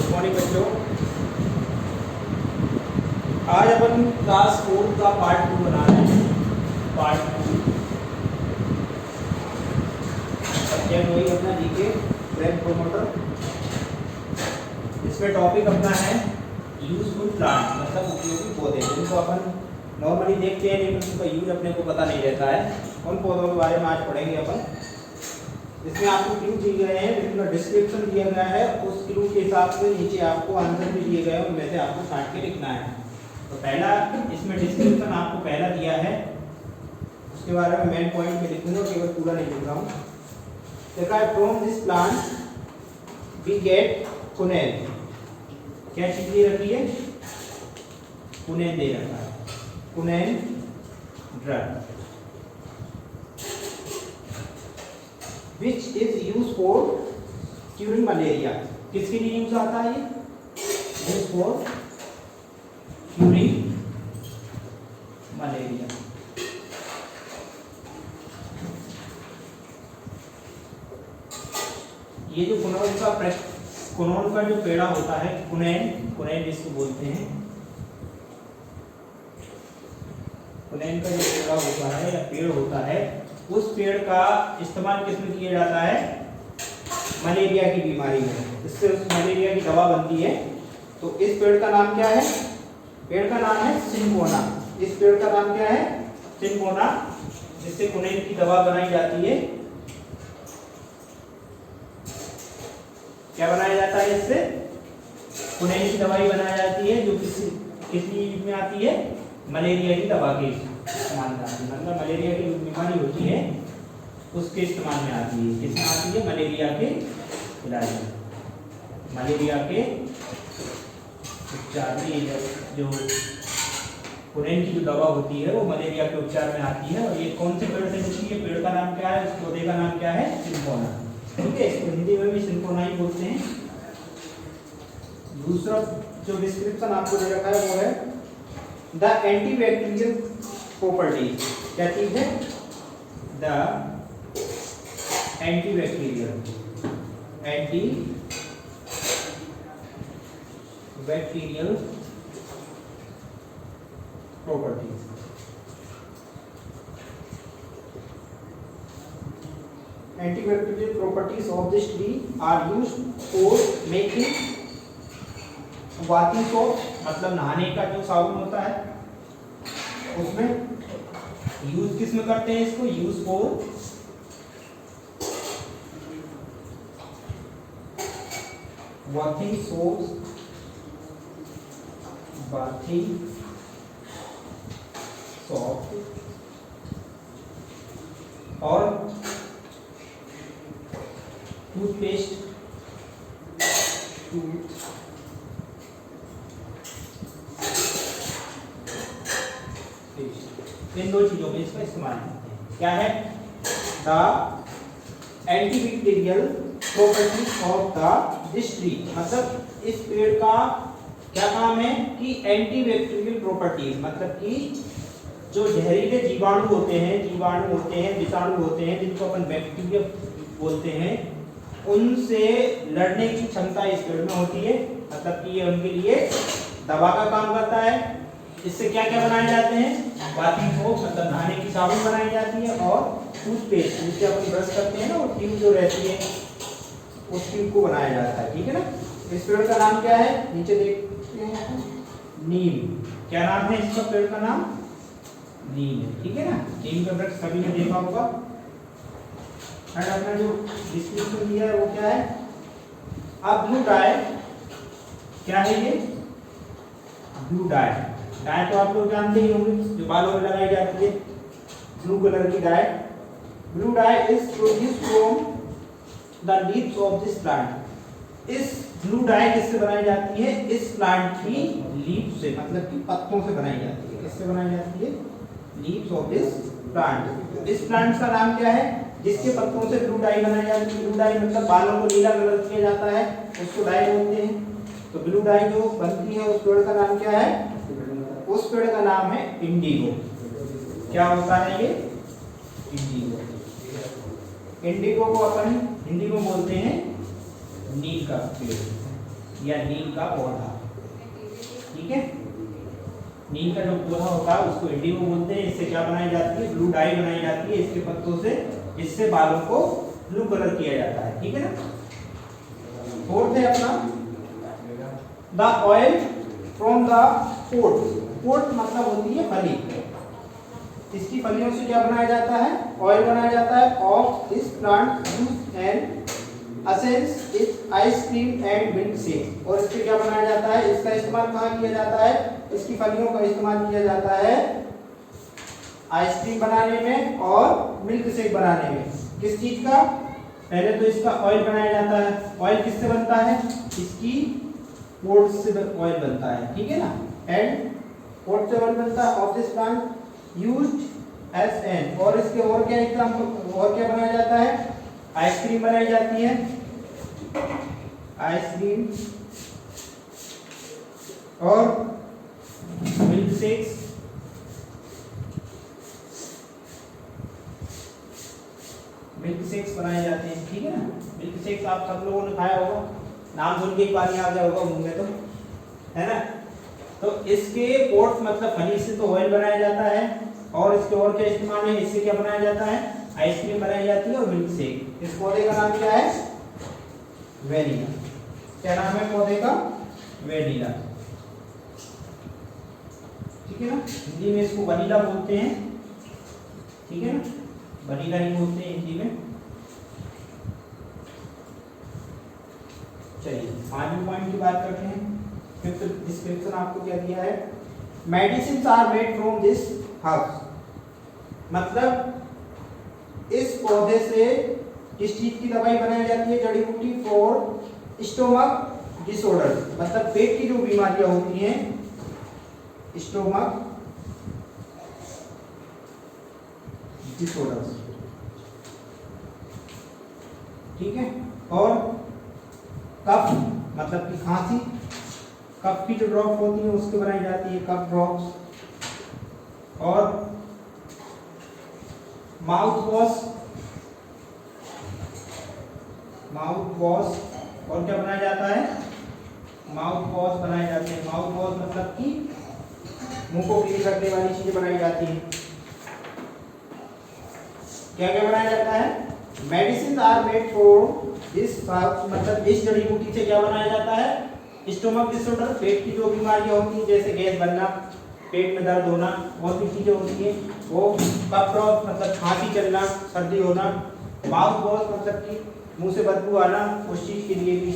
Good morning बच्चों। आज अपन class 4 का पार्ट 2 बना रहे हैं। पार्ट 2 सब्जेक्ट वही अपना जीके ब्रेन प्रोमोटर। इसमें टॉपिक अपना है यूजफुल प्लांट, मतलब उपयोगी पौधे जिनको अपन नॉर्मली देखते हैं लेकिन उनका यूज अपने को पता नहीं रहता है। उन पौधों के बारे में आज पढ़ेंगे अपन। इसमें आपको क्लू दिए गए हैं, जिनका डिस्क्रिप्शन दिया गया है, उस क्लू के हिसाब से नीचे आपको आंसर भी दिए गए हैं, उनमें से आपको छांट के लिखना है। तो पहला इसमें डिस्क्रिप्शन आपको पहला दिया है, उसके बारे में मेन पॉइंट में लिखूंगा, केवल पूरा नहीं लिख रहा हूँ। देखा है from this plant we get quinine. क्या चीज दे रखी है? कुनेल दे रखा है, quinine drug which is used for curing malaria। किसके लिए यूज आता है ये? Use for curing malaria। ये जो कुनोल का जो पेड़ा होता है, कुनैन जिसको बोलते हैं, कुनैन का जो पेड़ा होता है या पेड़ होता है, उस पेड़ का इस्तेमाल किसमें किया जाता है? मलेरिया की बीमारी में। इससे उस मलेरिया की दवा बनती है। तो इस पेड़ का नाम क्या है? पेड़ का नाम है सिंकोना। इस पेड़ का नाम क्या है? सिंकोना, जिससे कुनैन की दवा बनाई जाती है। क्या बनाया जाता है इससे? कुनैन की दवाई बनाई जाती है, जो किस यूज में आती है? मलेरिया की दवा के इस्तेमाल में आती है। मतलब मलेरिया की जो बीमारी होती है उसके इस्तेमाल में आती है। किसमें आती है? मलेरिया के इलाज में, मलेरिया के उपचार में। जो कुनैन की जो दवा होती है वो मलेरिया के उपचार में आती है। और ये कौन से पेड़ से मिलती है? पेड़ का नाम क्या है? उस पौधे का नाम क्या है? सिंकोना। ठीक है, इसको हिंदी में भी सिंकोना ही बोलते हैं। दूसरा जो डिस्क्रिप्शन आपको दे रखा है वो है द एंटीबैक्टीरियल प्रॉपर्टीज। क्या चीज है? The antibacterial properties. Antibacterial properties of this tree are used for making bathing soap, मतलब नहाने का जो साबुन होता है उसमें यूज किस में करते हैं इसको? Use for bathing soaps, bathing soap, और टूथपेस्ट, इन दो चीजों में इसका इस्तेमाल करते हैं। क्या है? The antibacterial properties of the this tree, मतलब इस पेड़ का क्या काम है कि एंटीबैक्टीरियल प्रॉपर्टीज, मतलब कि जो जहरीले जीवाणु होते हैं, विषाणु होते हैं, जिनको अपन बैक्टीरिया बोलते हैं, उनसे लड़ने की क्षमता इस पेड़ में होती है। मतलब कि ये उनके लिए दवा का काम करता है। इससे क्या क्या बनाए जाते हैं? बाथिंग सोप, मतलब नहाने की साबुन बनाई जाती है, और टूथपेस्ट, जिससे अपन ब्रश करते हैं ना, वो ट्यूब जो रहती है उस ट्यूब को बनाया जाता है। ठीक है ना। इस पेड़ का नाम क्या है? नीचे देखते हैं, नीम। क्या नाम है इसका? पेड़ का नाम नीम है। ठीक है ना। नीम का वृक्ष सभी ने देखा होगा। और अपना जो डिस्क्रिप्शन दिया है वो क्या है? अब ब्लू डाई, क्या है ये? Blue die. डाई तो आप लोग जानते ही होंगे, जो बालों में लगाई जाती है, ब्लू कलर की dye. Blue dye is produced from the leaves of this plant. इस ब्लू डाई किससे बनाई जाती है? इस प्लांट की लीव्स से, मतलब कि पत्तों से बनाई जाती है। किससे बनाई जाती है? Leaves of this plant. इस प्लांट का नाम क्या है? जिसके पत्तों से ब्लू डाई बनाई जाती है। ब्लू डाई मतलब बालों को नीला कलर किया जाता है, उसको डाई बोलते हैं। तो ब्लू डाई जो बनती है उस पेड़ का नाम क्या है? उस पेड़ का नाम है इंडिगो। क्या होता है ये? इंडिगो। इंडिगो को अपन हिंदी में बोलते हैं नील का पेड़। या नीम का पौधा, ठीक है। नीम का जो पौधा होता है उसको इंडिगो बोलते हैं। इससे क्या बनाई जाती है, ब्लू डाई बनाई जाती है इसके पत्तों से, इससे बालों को ब्लू कलर किया जाता है, ठीक है ना। फोर्थ है अपना the oil from the pot. Pot मतलब होती है फली, इसकी फलियों से क्या बनाया जाता है, ऑयल बनाया जाता है। Of this plant use and essence is ice cream and milk shake. और इससे क्या बनाया जाता है, इसका इस्तेमाल कहाँ किया जाता है, इसकी फलियों का इस्तेमाल किया जाता है आइसक्रीम बनाने में और मिल्क शेक बनाने में। किस चीज का, पहले तो इसका ऑयल बनाया जाता है। ऑयल किससे बनता है, इसकी पोट से ऑयल बनता है, ठीक है ना। एंड पोट से ऑयल बनता है। Of this plant used as an, और इसके और क्या एग्जाम्पल, और क्या बनाया जाता है, आइसक्रीम बनाई जाती है, आइसक्रीम और मिल्क शेक्स, मिल्क शेक्स बनाए जाते हैं, ठीक है ना। मिल्क शेक्स आप सब लोगों ने खाया होगा, नाम सुन के एक बार आ गया होगा मुंह में, तो है ना। तो इसके पोट मतलब फली से तो ऑयल बनाया जाता है, और इसके और क्या इस्तेमाल है, इससे क्या बनाया जाता है, आइसक्रीम बनाई जाती है और मिल्क शेक। इस पौधे का नाम क्या है, वेनिला। क्या नाम है पौधे का, वेनिला, ठीक है ना। हिंदी में इसको वनीला बोलते हैं, ठीक है ना, वनीला ही बोलते हैं हिंदी में। चलिए 5वें पॉइंट की बात करते हैं। फिफ्थ डिस्क्रिप्शन आपको क्या दिया है, medicine are made from this house. मतलब इस पौधे से किस चीज की दवाई बनाई जाती है, जड़ी बूटी, फॉर स्टोमक डिसऑर्डर, मतलब पेट की जो बीमारियां होती हैं, स्टोमक डिसऑर्डर, ठीक है। और कफ मतलब कि खांसी, कफ की जो ड्रॉप होती है उसके बनाई जाती है, कफ ड्रॉप्स। और माउथ वॉश, माउथ वॉश, और क्या बनाया जाता है, माउथ वॉश बनाए जाते हैं। माउथ वॉश मतलब कि मुंह को क्लीन करने वाली चीजें बनाई जाती हैं। क्या क्या बनाया जाता है, medicine are made from this house, मतलब इस जड़ी बूटी से क्या बनाया जाता है, स्टोमक डिसऑर्डर, पेट की जो बीमारियां होती हैं जैसे गैस बनना, पेट में दर्द होना, और भी चीजें होती हैं वो। कफ ड्रॉप मतलब खांसी चलना, सर्दी होना। माउथ वॉश मतलब कि मुंह से बदबू आना, उस चीज के लिए भी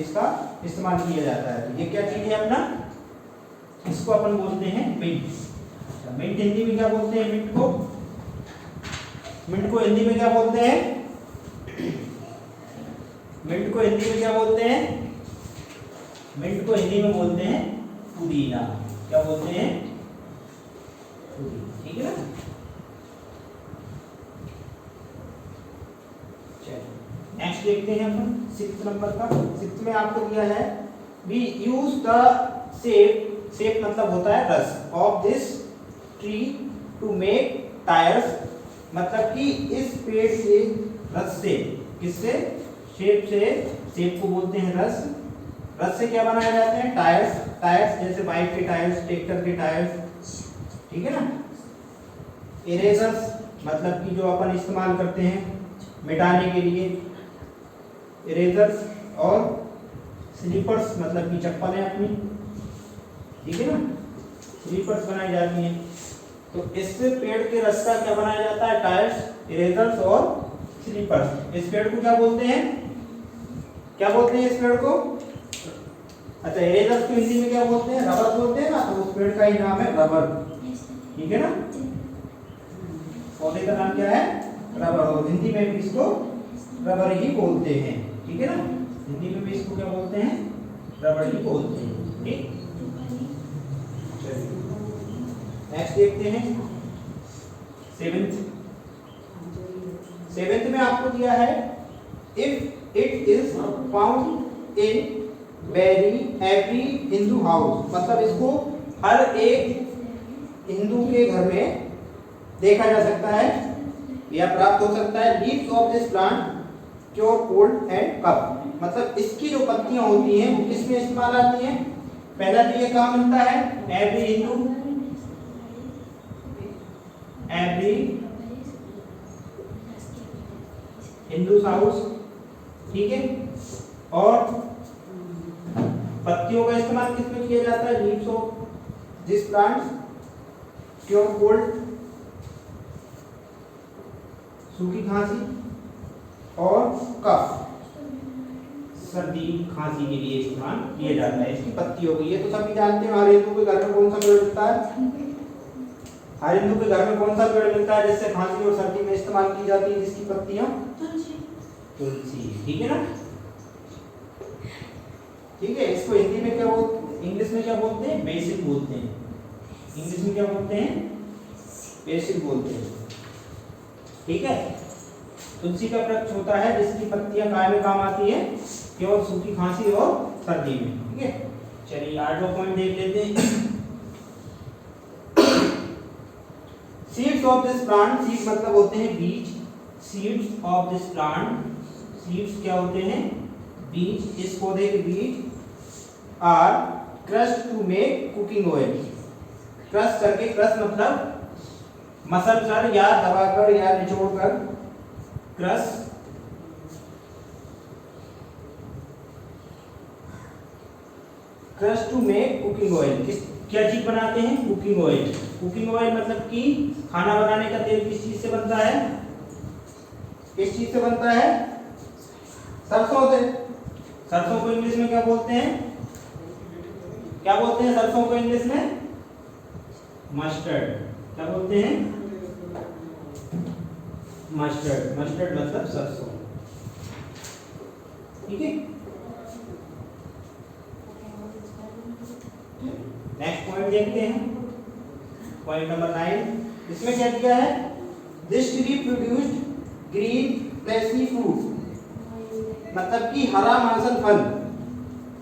इसका इस्तेमाल किया जाता है। ये क्या चीज है अपना, इसको अपन बोलते हैं मिंट। अच्छा, मिंट हिंदी में क्या बोलते हैं, मिंट को, मिंट को हिंदी में क्या बोलते हैं, मिंट को हिंदी में क्या बोलते हैं, मिंट को हिंदी में बोलते हैं पुदीना। क्या बोलते हैं, पुदीना, ठीक है ना। नेक्स्ट देखते हैं अपन 6 नंबर का। 6 में आपको दिया है we use the shape, shape मतलब होता है रस, of this tree to make tyres, मतलब कि इस पेड़ से रस से, किससे, शेप से, शेप को बोलते हैं रस, रस से क्या बनाए जाते हैं, टायर्स, टायर्स जैसे बाइक के टायर्स, ट्रैक्टर के टायर्स, ठीक है ना। इरेजर्स मतलब कि जो अपन इस्तेमाल करते हैं मिटाने के लिए, इरेजर्स। और स्लीपर्स मतलब कि चप्पलें अपनी, ठीक है ना, स्लीपर्स बनाई जाती हैं। तो इससे पेड़ के रस का क्या बनाया जाता है, टायर्स, इरेजर्स और स्लीपर्स। इस पेड़ को क्या बोलते हैं, क्या बोलते हैं इस पेड़ को, अच्छा इरेजर्स को हिंदी में क्या बोलते हैं, रबर बोलते हैं ना, तो उस पेड़ का ही नाम है रबर, ठीक है ना। पौधे का नाम क्या है, रबर, और हिंदी में भी इसको रबर ही बोलते हैं, ठीक है ना। हिंदी में भी इसको क्या बोलते हैं, रबर ही बोलते हैं, ठीक। नेक्स्ट देखते हैं 7th में आपको दिया है if it is found in very every Hindu house, मतलब इसको हर एक हिंदू के घर में देखा जा सकता है या प्राप्त हो सकता है। Leaves of this plant cure cold and cough, मतलब इसकी जो पत्तियां होती हैं वो किस में इस्तेमाल आती हैं? पहला तो ये कहाँ मिलता है? एवरी हिंदू हाउस, ठीक है। और पत्तियों का इस्तेमाल किस में किया जाता है? Leaves of this plants cure cold, सूखी खांसी और कफ, सर्दी खांसी के लिए इस्तेमाल किया जाता है। इसकी पत्ती हो गई है तो सभी जानते हैं हमारे हिंदू के घर में कौन सा पेड़ मिलता है? हर हिंदू के घर में कौन सा पेड़ मिलता है जिससे खांसी और सर्दी में इस्तेमाल की जाती है, जिसकी पत्तियां? तुलसी, ठीक है ना। ठीक है, इसको हिंदी में क्या बोलते, इंग्लिश में क्या बोलते हैं? बेसिल बोलते हैं। इंग्लिश में क्या बोलते हैं? बेसिल बोलते हैं, ठीक है। तुलसी का वृक्ष होता है जिसकी पत्तियां काय में काम आती है? केवल सूखी खांसी और सर्दी में, ठीक है। चलिए 8वां पॉइंट देख लेते हैं। Seeds of this plant, seed मतलब होते हैं बीज। Seeds of this plant, seeds क्या होते हैं? बीज। इस पौधे के बीज are crushed to make cooking oil. Crush करके, क्रश मतलब मसल कर या दबाकर या निचोड़ कर, crush crush to make cooking oil. क्या चीज बनाते हैं? Cooking oil. कुकिंग ऑयल मतलब कि खाना बनाने का तेल किस चीज से बनता है? किस चीज से बनता है? सरसों से। सरसों को इंग्लिश में क्या बोलते हैं? क्या बोलते हैं सरसों को इंग्लिश में? मस्टर्ड। क्या बोलते हैं? मस्टर्ड। मस्टर्ड मतलब सरसों, ठीक है। नेक्स्ट पॉइंट देखते हैं, पॉइंट नंबर 9। इसमें क्या दिया है? This tree produced green fleshy fruit, मतलब कि हरा मांसल फल,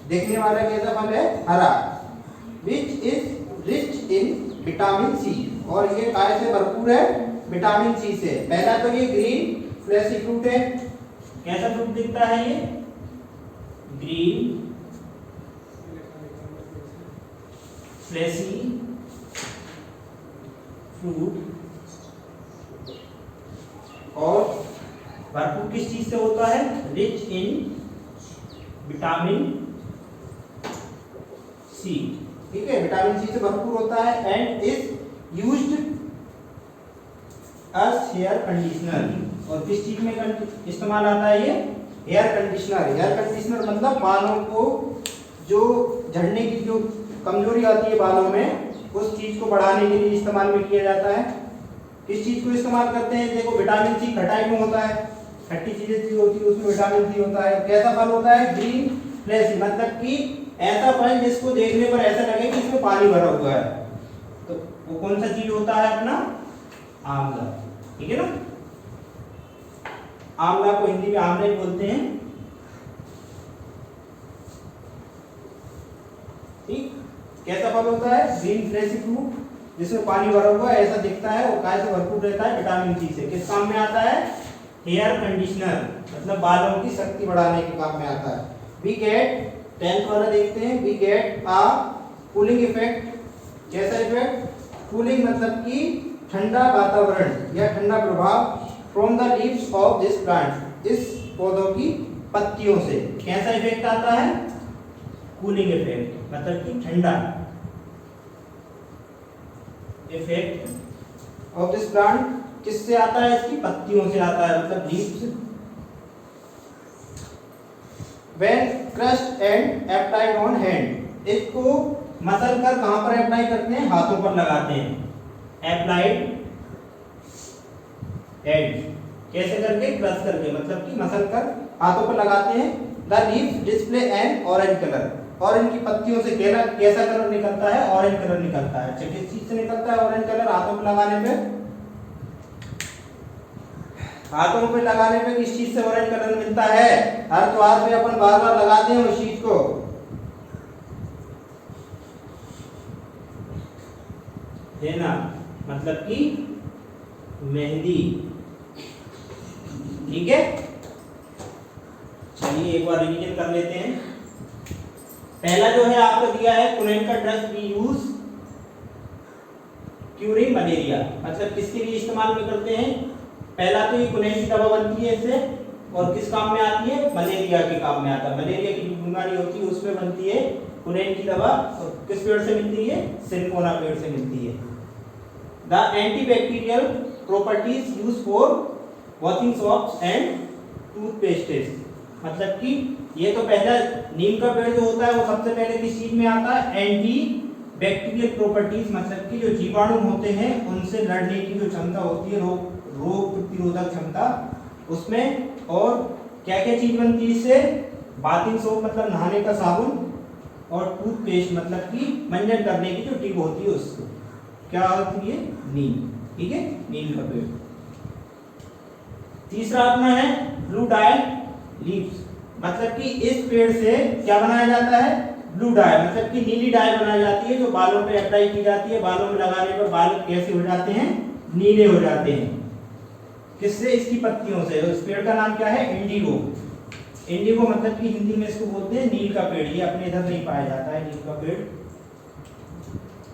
देखने वाला कैसा फल है? हरा। Which is rich in vitamin C, और ये काय से भरपूर है? विटामिन सी से। पहला तो ये ग्रीन फ्लैशी फ्रूट है। कैसा फ्रूट दिखता है ये? ग्रीन फ्लैशी फ्रूट, और भरपूर किस चीज से होता है? रिच इन विटामिन सी, ठीक है। विटामिन सी से भरपूर होता है। And is used as hair conditioner, और किस चीज में इस्तेमाल आता है ये? Hair conditioner. हेयर कंडीशनर मतलब बालों को जो झड़ने की जो कमजोरी आती है बालों में, उस चीज को बढ़ाने के लिए इस्तेमाल में किया जाता है। किस चीज को इस्तेमाल करते हैं? देखो विटामिन सी खटाई में होता है, खट्टी चीजें होती है उसमें विटामिन सी होता है। कैसा फल होता है? ग्रीन फ्लैशी, मतलब कि ऐसा फल जिसको देखने पर ऐसा लगे कि इसमें पानी भरा हुआ है। तो वो कौन सा चीज होता है? अपना आंवला, ठीक है ना। आंवला को हिंदी में आमला बोलते हैं, ठीक। कैसा फल होता है? ग्रीन फ्लैशी फ्रूट, जिसमें पानी भरा हुआ है, ऐसा दिखता है, और काय से भरपूर रहता है? विटामिन सी से। किस काम में आता है? हेयर कंडीशनर, मतलब बालों की शक्ति बढ़ाने के काम में आता है। वी गेट 10th वाला देखते हैं। We get a cooling effect. कैसा इफेक्ट? कूलिंग मतलब कि ठंडा वातावरण या ठंडा प्रभाव, from the leaves of this plant, इस पौधों की पत्तियों से। कैसा इफेक्ट आता है? कूलिंग इफेक्ट, मतलब कि ठंडा इफेक्ट ऑफ दिस प्लांट। किससे आता है? इसकी पत्तियों से आता है, मतलब leaves. When crushed and applied on hand, इसको मसल कर कहां पर अप्लाई करते हैं? हाथों पर लगाते हैं। एप्लाइड हेड, कैसे करके? क्रश करके, मतलब कि मसल कर हाथों पर लगाते हैं। The leaves display N orange colour, और इनकी पत्तियों से कैसा कलर निकलता है? ऑरेंज कलर निकलता है। अच्छा, किस चीज से निकलता है ऑरेंज कलर? हाथों पर लगाने पे। हाथों पे लगाने पे किस चीज से ऑरेंज कलर मिलता है? हर त्योहार पे अपन बार बार लगाते हैं उस चीज को, है ना, मतलब कि मेहंदी, ठीक है। चलिए एक बार रिवीजन कर लेते हैं। पहला जो है आपको दिया है कुनैन का drug we use curing malaria, मतलब किसके लिए इस्तेमाल में करते हैं? पहला तो ये कुनैन की दवा बनती है इससे, और किस काम में आती है? मलेरिया के काम में आता है। मलेरिया की जो बीमारी होती है उसमें बनती है कुनैन की दवा, और किस पेड़ से मिलती है? सिनकोना पेड़ से मिलती है। The antibacterial properties use for washing soaps and toothpastes, मतलब कि ये तो पहला नीम का पेड़ जो होता है वो सबसे पहले किस चीज में आता है? एंटी बैक्टीरियल प्रॉपर्टीज, मतलब कि जो जीवाणु होते हैं उनसे लड़ने की जो क्षमता होती है, रोग प्रतिरोधक क्षमता उसमें। और क्या क्या चीज बनती है इससे? बाथिंग सोप मतलब नहाने का साबुन, और टूथपेस्ट मतलब कि मंजन करने की जो टिप होती है उसको क्या होती है? नीम। ठीक है, नीम का पेड़। तीसरा अपना है ब्लू डाई लीव्स, मतलब कि इस पेड़ से क्या बनाया जाता है? ब्लू डाई, मतलब कि नीली डाई बनाई जाती है जो बालों पे अप्लाई की जाती है। बालों में लगाने पर बाल कैसे हो जाते हैं? नीले हो जाते हैं। किससे? इसकी पत्तियों से। इस पेड़ का नाम क्या है? इंडिगो। इंडिगो मतलब कि हिंदी में इसको बोलते हैं नील का पेड़। ये अपने इधर नहीं पाया जाता है नील का पेड़।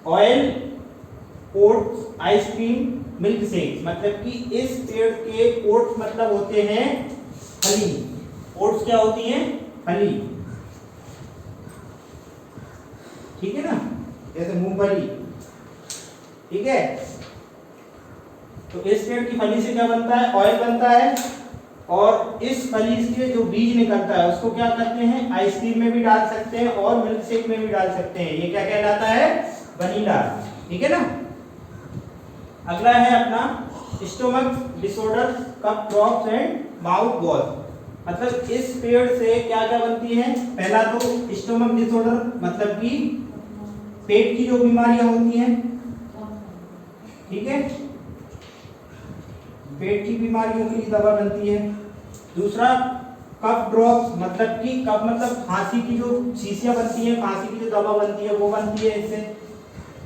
Oil, oats, ice cream, milk shake, मतलब कि इस पेड़ के ओट्स मतलब होते हैं फली। ओट्स क्या होती हैं? फली। ठीक है ना, जैसे मूंगफली। ठीक है, तो इस पेड़ की फली से क्या बनता है? ऑयल बनता है। और इस फली से जो बीज निकलता है उसको क्या करते हैं? आइसक्रीम में भी डाल सकते हैं और मिल्क शेक में भी डाल सकते हैं। ये क्या कहलाता है? वनीला। ठीक है ना। अगला है अपना stomach disorder, cough drops and mouth wash, मतलब इस पेड़ से क्या क्या बनती है? पहला तो स्टोमक डिसऑर्डर, मतलब कि पेट की जो बीमारियां होती हैं, ठीक है, पेट की बीमारियों की दवा बनती है। दूसरा कफ ड्रॉप्स, मतलब कि कफ मतलब खांसी की जो शीशियां बनती है, खांसी की जो दवा बनती है वो बनती है इससे।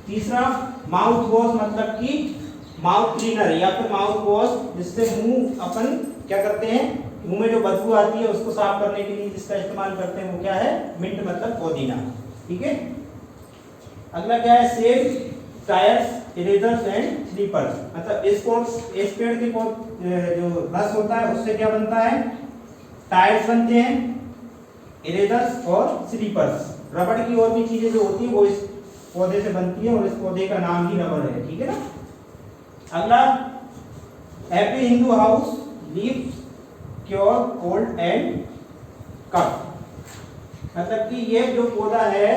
तीसरा माउथ वॉश, मतलब कि माउथ क्लीनर या फिर माउथ वॉश, जिससे मुंह अपन क्या करते हैं? मुंह में जो बदबू आती है उसको साफ करने के लिए जिसका इस्तेमाल करते हैं वो क्या है? मिंट मतलब पुदीना। ठीक है। अगला क्या है? सेब, टायर्स, इरेजर्स एंड स्लीपर्स, मतलब इस पेड़ के जो रस होता है उससे क्या बनता है? टायर्स बनते हैं, इरेजर्स और स्लीपर्स। रबड़ की और भी चीजें जो होती है वो इस पौधे से बनती है और इस पौधे का नाम ही रबड़ है। ठीक है ना। अगला every Hindu house leaves cure cold and cough, मतलब कि ये जो पौधा है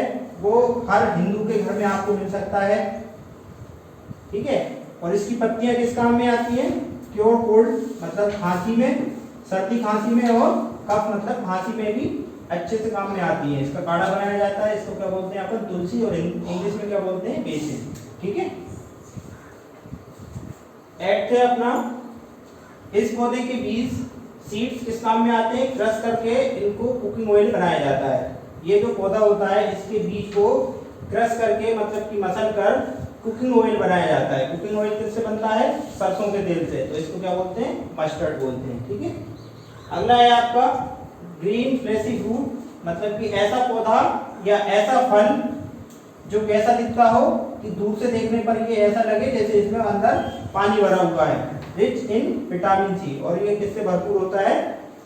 वो हर हिंदू के घर में आपको मिल सकता है। ठीक है, और इसकी पत्तियां किस काम में आती हैं? क्योर कोल्ड मतलब खांसी में, सर्दी खांसी में, और कफ मतलब खांसी में भी अच्छे से काम में आती है। इसका काढ़ा बनाया जाता है, इसको क्या बोलते हैं अपन? तुलसी, और इंग्लिश में क्या बोलते हैं? बेसिन। ठीक है। एक्ट है अपना, इस पौधे के बीज सीड्स किस काम में आते हैं? क्रश करके इनको कुकिंग ऑयल बनाया जाता है। ये जो पौधा होता है इसके बीज को क्रश करके मतलब कि मसल कर कुकिंग ऑयल बनाया जाता है। कुकिंग ऑयल किससे बनता है? सरसों के तेल से, तो इसको क्या बोलते हैं? मस्टर्ड बोलते हैं। ठीक है। अगला है आपका ग्रीन फ्लेशी फ्रूट, मतलब कि ऐसा पौधा या ऐसा फल जो कैसा दिखता हो कि दूर से देखने पर ये ऐसा लगे जैसे इसमें अंदर पानी भरा हुआ है। रिच इन विटामिन सी, और ये किससे भरपूर होता है?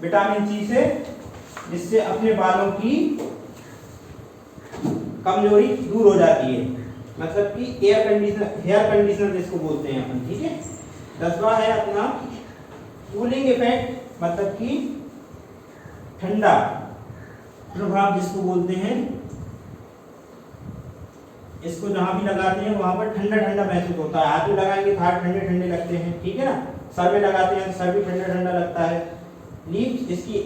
विटामिन सी से, जिससे अपने बालों की कमजोरी दूर हो जाती है, मतलब कि हेयर कंडीशनर जिसको बोलते हैं अपन। ठीक है। 10वां है अपना कूलिंग इफेक्ट, मतलब कि ठंडा प्रभाव जिसको बोलते हैं। इसको जहां भी लगाते हैं वहां पर ठंडा ठंडा महसूस होता है। हाथ में लगाएंगे तो हाथ ठंडे ठंडे लगते हैं। ठीक है ना। सर में लगाते हैं तो सर भी ठंडा ठंडा लगता है। लीव्स, इसकी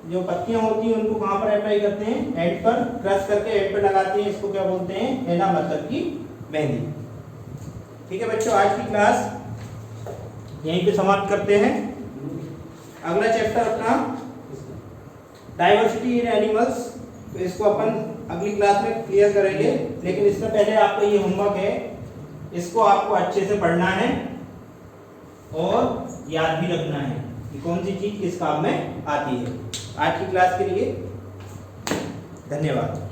जो पत्तियां होती हैं उनको कहां पर अप्लाई करते हैं? हेड पर, क्रश करके हेड पर लगाते हैं। इसको क्या बोलते हैं? हेना, मतलब कि मेहंदी। ठीक है बच्चों, आज की क्लास यहीं पे समाप्त करते हैं। अगला चैप्टर अपना डाइवर्सिटी इन एनिमल्स, तो इसको अपन अगली क्लास में क्लियर करेंगे। लेकिन इससे पहले आपका ये होमवर्क है, इसको आपको अच्छे से पढ़ना है और याद भी रखना है कि कौन सी चीज किस काम में आती है। आज की क्लास के लिए धन्यवाद।